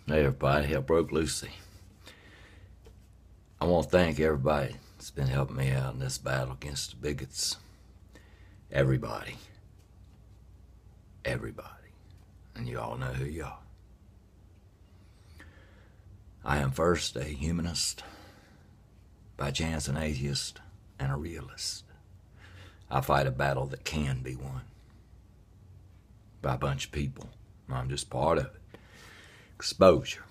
Hey everybody, help broke Lucy. I want to thank everybody that's been helping me out in this battle against the bigots. Everybody. Everybody. And you all know who you are. I am first a humanist, by chance an atheist, and a realist. I fight a battle that can be won by a bunch of people. I'm just part of it. Exposure.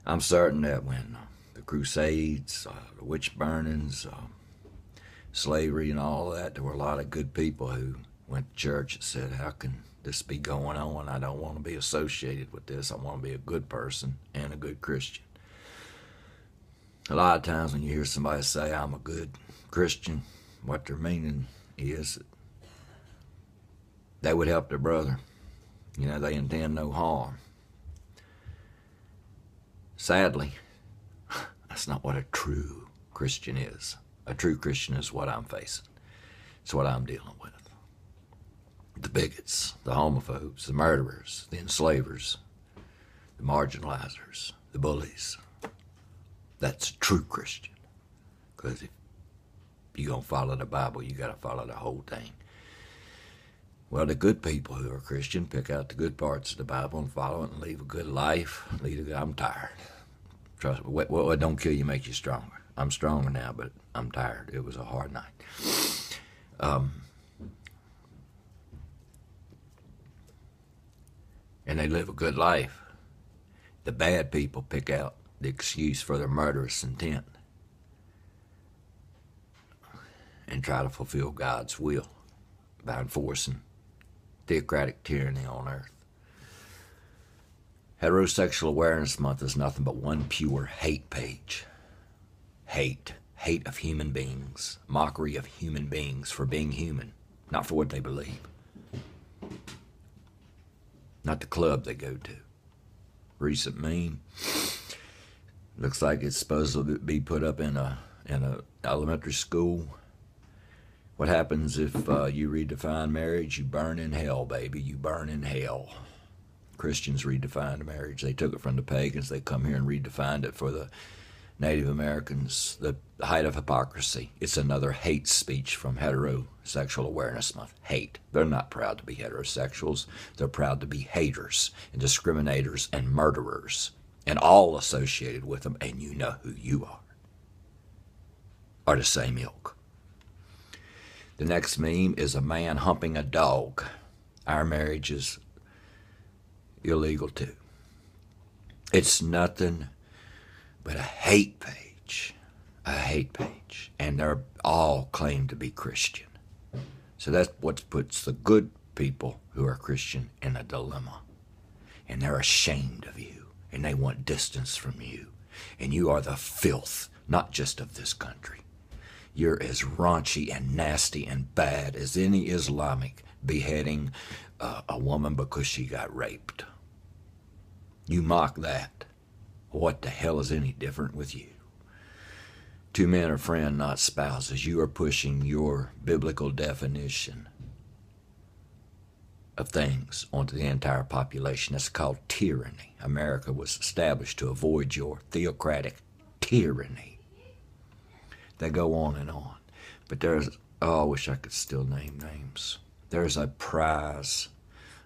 I'm certain that when the Crusades, the witch burnings, slavery and all that, there were a lot of good people who went to church and said, how can this be going on? I don't want to be associated with this. I want to be a good person and a good Christian. A lot of times when you hear somebody say, I'm a good Christian, what they're meaning is that they would help their brother. You know, they intend no harm. Sadly, that's not what a true Christian is. A true Christian is what I'm facing. It's what I'm dealing with. The bigots, the homophobes, the murderers, the enslavers, the marginalizers, the bullies. That's a true Christian. Because if you're going to follow the Bible, you got to follow the whole thing. Well, the good people who are Christian pick out the good parts of the Bible and follow it and live a good life. I'm tired. Trust me, what don't kill you makes you stronger. I'm stronger now, but I'm tired. It was a hard night. And they live a good life. The bad people pick out the excuse for their murderous intent and try to fulfill God's will by enforcing theocratic tyranny on earth. Heterosexual Awareness Month is nothing but one pure hate page. Hate of human beings, mockery of human beings for being human, not for what they believe, not the club they go to. Recent meme, looks like it's supposed to be put up in a elementary school. What happens if you redefine marriage? You burn in hell, baby. You burn in hell. Christians redefined marriage. They took it from the pagans. They come here and redefined it for the Native Americans. The height of hypocrisy. It's another hate speech from Heterosexual Awareness Month. Hate. They're not proud to be heterosexuals. They're proud to be haters and discriminators and murderers and all associated with them, and you know who you are the same ilk. The next meme is a man humping a dog. Our marriage is illegal too. It's nothing but a hate page. A hate page. And they're all claim to be Christian. So that's what puts the good people who are Christian in a dilemma. And they're ashamed of you. And they want distance from you. And you are the filth, not just of this country. You're as raunchy and nasty and bad as any Islamic beheading a woman because she got raped. You mock that. What the hell is any different with you? Two men are friends, not spouses. You are pushing your biblical definition of things onto the entire population. That's called tyranny. America was established to avoid your theocratic tyranny. They go on and on. But I wish I could still name names. There's a prize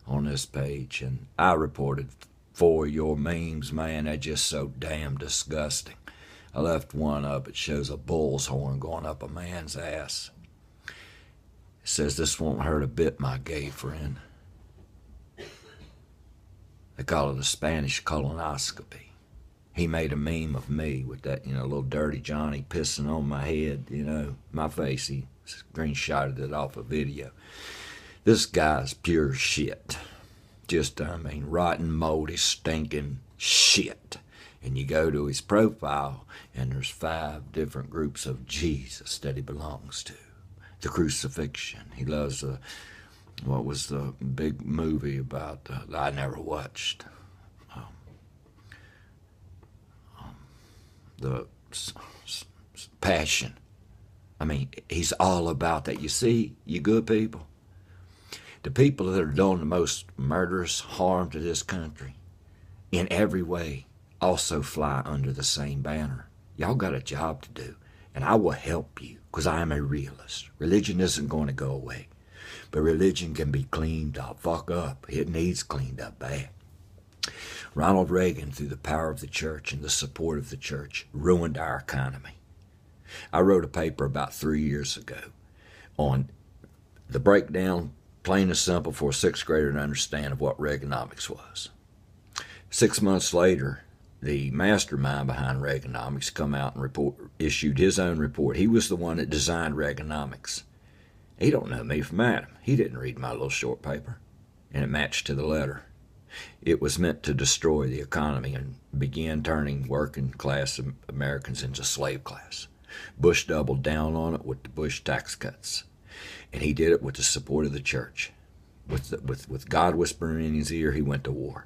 on this page, and I reported for your memes, man. They're just so damn disgusting. I left one up. It shows a bull's horn going up a man's ass. It says, this won't hurt a bit, my gay friend. They call it a Spanish colonoscopy. He made a meme of me with that, little dirty Johnny pissing on my head, my face. He screenshotted it off a video. This guy's pure shit. Just, rotten, moldy, stinking shit. And you go to his profile, and there's 5 different groups of Jesus that he belongs to. The crucifixion. He loves what was the big movie about, I never watched. The Passion. He's all about that. You see, you good people, the people that are doing the most murderous harm to this country, in every way also fly under the same banner. Y'all got a job to do, and I will help you because I am a realist. Religion isn't going to go away, but religion can be cleaned up. Fuck up. It needs cleaned up bad. Ronald Reagan, through the power of the church and the support of the church, ruined our economy. I wrote a paper about 3 years ago on the breakdown, plain and simple, for a sixth grader to understand of what Reaganomics was. 6 months later, the mastermind behind Reaganomics come out and issued his own report. He was the one that designed Reaganomics. He don't know me from Adam. He didn't read my little short paper, and it matched to the letter. It was meant to destroy the economy and begin turning working class Americans into slave class. Bush doubled down on it with the Bush tax cuts, and he did it with the support of the church. With God whispering in his ear, he went to war.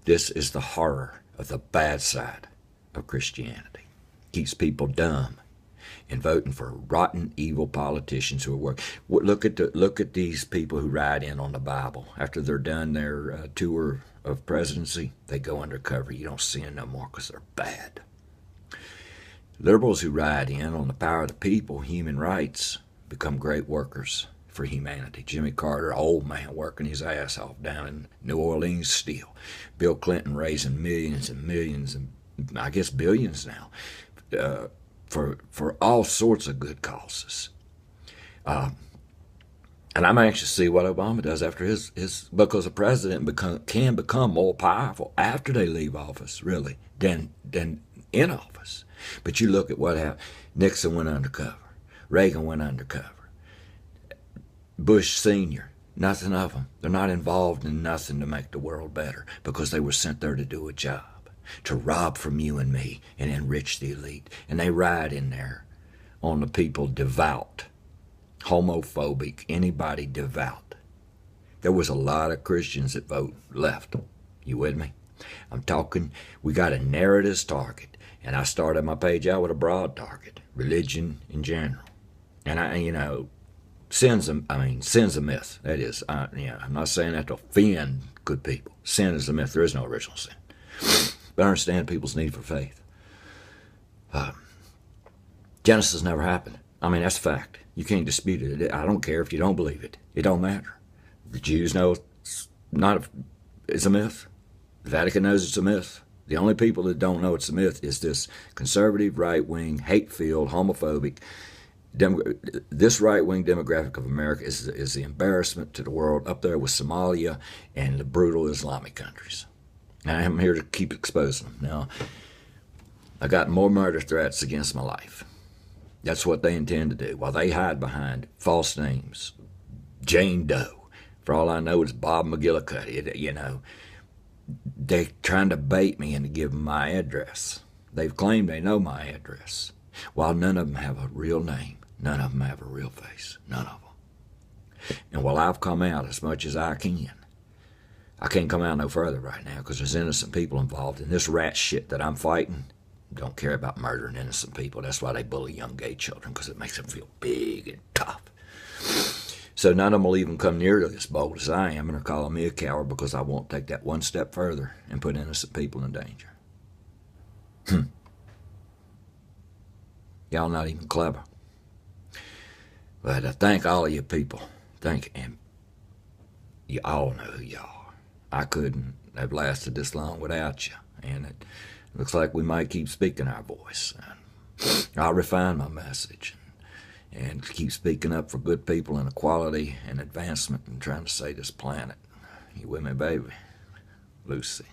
This is the horror of the bad side of Christianity. Keeps people dumb and voting for rotten, evil politicians who are working. Look at these people who ride in on the Bible. After they're done their tour of presidency, they go undercover. You don't see them no more because they're bad. Liberals who ride in on the power of the people, human rights, become great workers for humanity. Jimmy Carter, old man, working his ass off down in New Orleans still. Bill Clinton raising millions and millions, and I guess billions now, for all sorts of good causes. And I'm anxious to see what Obama does after his because a president can become more powerful after they leave office, really, than in office. But you look at what happened. Nixon went undercover. Reagan went undercover. Bush Sr., nothing of them. They're not involved in nothing to make the world better because they were sent there to do a job, to rob from you and me and enrich the elite. And they ride in there on the people devout, homophobic, anybody devout. There was a lot of Christians that vote left. You with me? I'm talking, we got a narrative target. And I started my page out with a broad target, religion in general. And sin's a myth. That is, I'm not saying that to offend good people. Sin is a myth. There is no original sin. But I understand people's need for faith. Genesis never happened. That's a fact. You can't dispute it. I don't care if you don't believe it. It don't matter. The Jews know it's a myth. The Vatican knows it's a myth. The only people that don't know it's a myth is this conservative, right-wing, hate-filled, homophobic. This right-wing demographic of America is the embarrassment to the world, up there with Somalia and the brutal Islamic countries. And I'm here to keep exposing them. Now, I got more murder threats against my life. That's what they intend to do, while they hide behind false names. Jane Doe. For all I know, it's Bob McGillicuddy. They're trying to bait me into giving my address. They've claimed they know my address, while none of them have a real name. None of them have a real face. None of them. And while I've come out as much as I can't come out no further right now because there's innocent people involved in this rat shit that I'm fighting. Don't care about murdering innocent people. That's why they bully young gay children, because it makes them feel big and tough. So none of them will even come near to as bold as I am, and they're calling me a coward because I won't take that one step further and put innocent people in danger. Y'all not even clever. But I thank all of you people. And you all know who you are. I couldn't have lasted this long without you, and it looks like we might keep speaking our voice. I'll refine my message and keep speaking up for good people and equality and advancement and trying to save this planet. You with me, baby? Lucy.